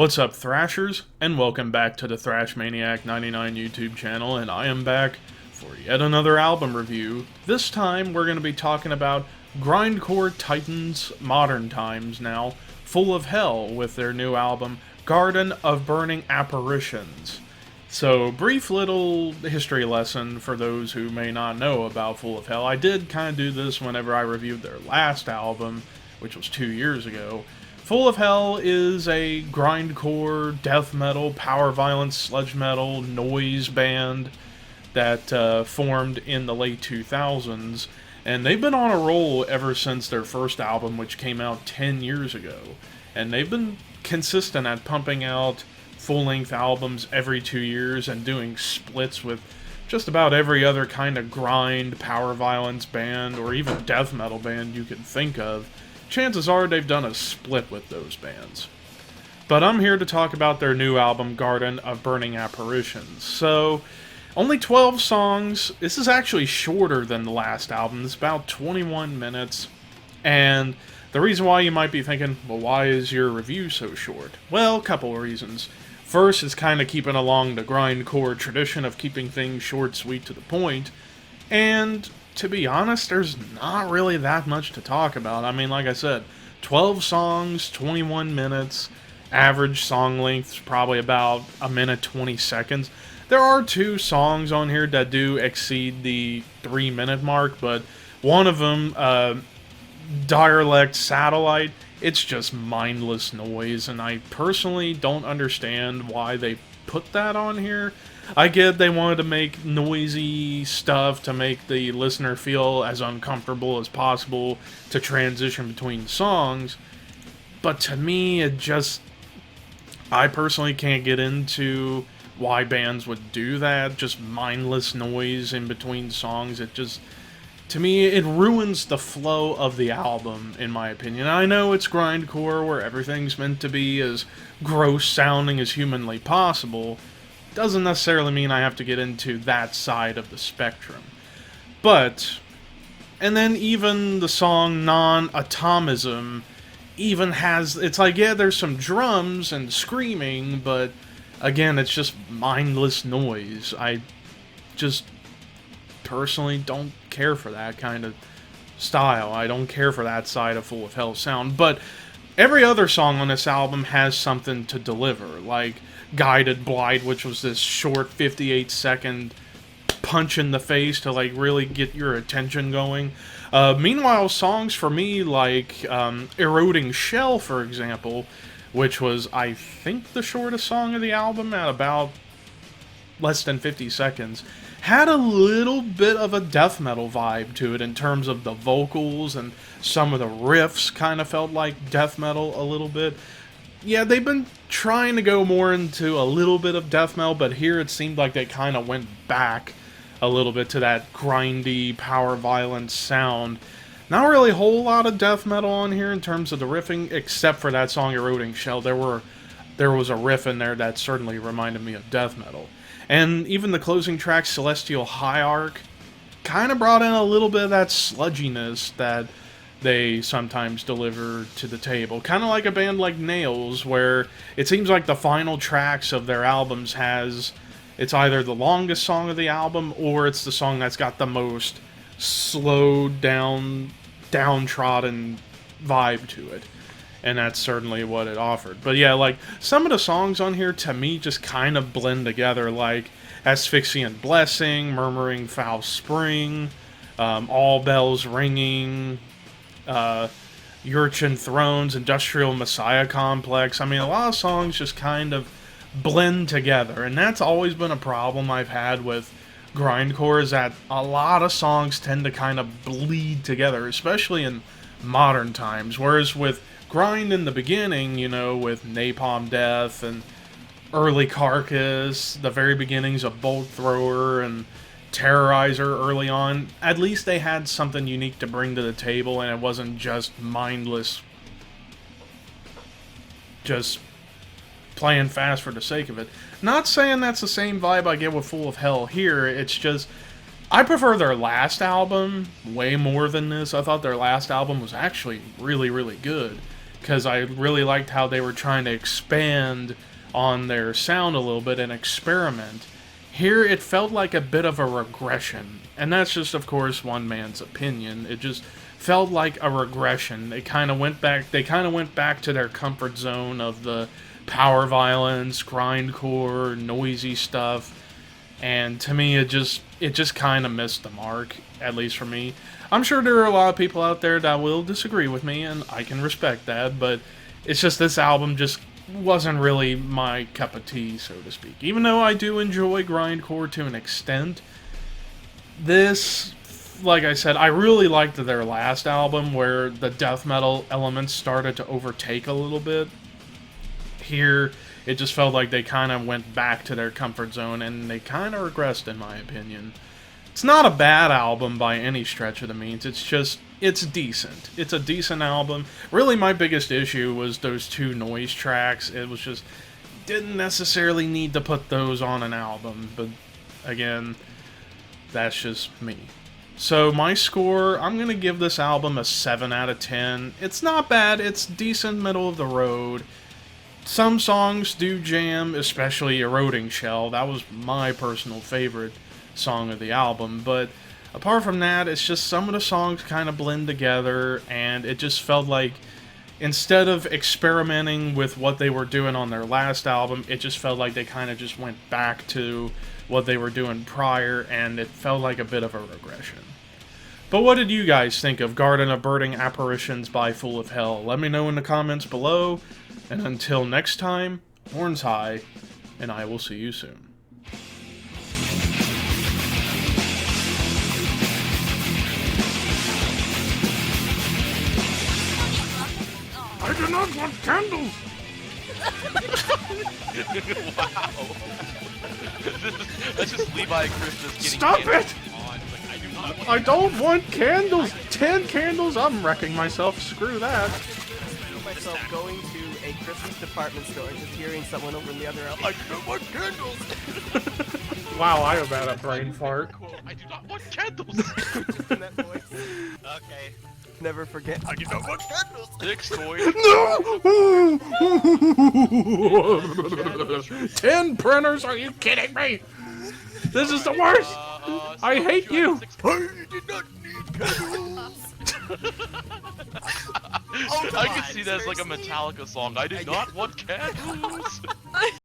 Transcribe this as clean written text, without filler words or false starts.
What's up, Thrashers, and welcome back to the Thrash Maniac 99 YouTube channel, and I am back for yet another album review. This time, we're going to be talking about Grindcore Titans Modern Times now, Full of Hell, with their new album, Garden of Burning Apparitions. So, brief little history lesson for those who may not know about Full of Hell. I did kind of do this whenever I reviewed their last album, which was 2 years ago. Full of Hell is a grindcore, death metal, power violence, sludge metal, noise band that formed in the late 2000s, and they've been on a roll ever since their first album, which came out 10 years ago. And they've been consistent at pumping out full-length albums every 2 years and doing splits with just about every other kind of grind, power violence band, or even death metal band you can think of. Chances are they've done a split with those bands. But I'm here to talk about their new album, Garden of Burning Apparitions. So, only 12 songs. This is actually shorter than the last album. It's about 21 minutes. And the reason why you might be thinking, well, why is your review so short? Well, a couple of reasons. First, it's kind of keeping along the grindcore tradition of keeping things short, sweet, to the point. And to be honest, there's not really that much to talk about. I mean, like I said, 12 songs, 21 minutes, average song length is probably about a minute 20 seconds. There are 2 songs on here that do exceed the 3-minute mark, but one of them, Dialect Satellite, it's just mindless noise, and I personally don't understand why they put that on here. I get they wanted to make noisy stuff to make the listener feel as uncomfortable as possible to transition between songs, but to me, I personally can't get into why bands would do that, just mindless noise in between songs. To me, it ruins the flow of the album, in my opinion. I know it's grindcore, where everything's meant to be as gross sounding as humanly possible. Doesn't necessarily mean I have to get into that side of the spectrum. And then even the song Non-Atomism even has, it's like, yeah, there's some drums and screaming, but again, it's just mindless noise. I just personally don't care for that kind of style. I don't care for that side of Full of Hell sound, but every other song on this album has something to deliver, like Guided Blight, which was this short 58-second punch in the face to like really get your attention going. Meanwhile, songs for me like Eroding Shell, for example, which was, I think, the shortest song of the album at about less than 50 seconds, had a little bit of a death metal vibe to it in terms of the vocals, and some of the riffs kind of felt like death metal a little bit. Yeah, they've been trying to go more into a little bit of death metal, but here it seemed like they kind of went back a little bit to that grindy, power violence sound. Not really a whole lot of death metal on here in terms of the riffing, except for that song Eroding Shell. There was a riff in there that certainly reminded me of death metal. And even the closing track, Celestial Hierarch, kind of brought in a little bit of that sludginess that they sometimes deliver to the table. Kind of like a band like Nails, where it seems like the final tracks of their albums it's either the longest song of the album, or it's the song that's got the most slowed down, downtrodden vibe to it. And that's certainly what it offered. But yeah, like, some of the songs on here, to me, just kind of blend together, like Asphyxiant Blessing, Murmuring Foul Spring, All Bells Ringing, Urchin Thrones, Industrial Messiah Complex. I mean, a lot of songs just kind of blend together, and that's always been a problem I've had with grindcore, is that a lot of songs tend to kind of bleed together, especially in modern times, whereas with grind in the beginning, you know, with Napalm Death and early Carcass, the very beginnings of Bolt Thrower and Terrorizer early on, at least they had something unique to bring to the table, and it wasn't just mindless, just playing fast for the sake of it. Not saying that's the same vibe I get with Full of Hell here, it's just, I prefer their last album way more than this. I thought their last album was actually really, really good. because I really liked how they were trying to expand on their sound a little bit and experiment. Here, it felt like a bit of a regression, and that's just, of course, one man's opinion. It just felt like a regression. They kind of went back to their comfort zone of the power violence, grindcore, noisy stuff, and to me, it just kind of missed the mark, at least for me. I'm sure there are a lot of people out there that will disagree with me, and I can respect that, but it's just this album just wasn't really my cup of tea, so to speak. Even though I do enjoy grindcore to an extent, this, like I said, I really liked their last album where the death metal elements started to overtake a little bit. Here, it just felt like they kind of went back to their comfort zone, and they kind of regressed, in my opinion. It's not a bad album by any stretch of the means, it's decent. It's a decent album. Really, my biggest issue was those 2 noise tracks. It was just, didn't necessarily need to put those on an album, but again, that's just me. So my score, I'm going to give this album a 7 out of 10. It's not bad, it's decent, middle of the road. Some songs do jam, especially Eroding Shell. That was my personal favorite song of the album, but apart from that, it's just some of the songs kind of blend together, and it just felt like instead of experimenting with what they were doing on their last album, it just felt like they kind of just went back to what they were doing prior, and it felt like a bit of a regression. But what did you guys think of Garden of Burning Apparitions by Full of Hell? Let me know in the comments below, and until next time, horns high, and I will see you soon. I do not want candles! Wow. That's just Levi and Christmas getting Stop it! On. I don't want candles! 10 candles? I'm wrecking myself. Screw that. Myself going to a Christmas department store and just hearing someone over in the other aisle, I do not want candles! Wow, I have had a brain fart. I do not want candles! Just in that voice. Okay. Never forget, I do not want candles! Next toy. No! 10 printers? Are you kidding me? This is the worst! I hate you! I did not need candles! I can see that as like a Metallica song. I did not want candles!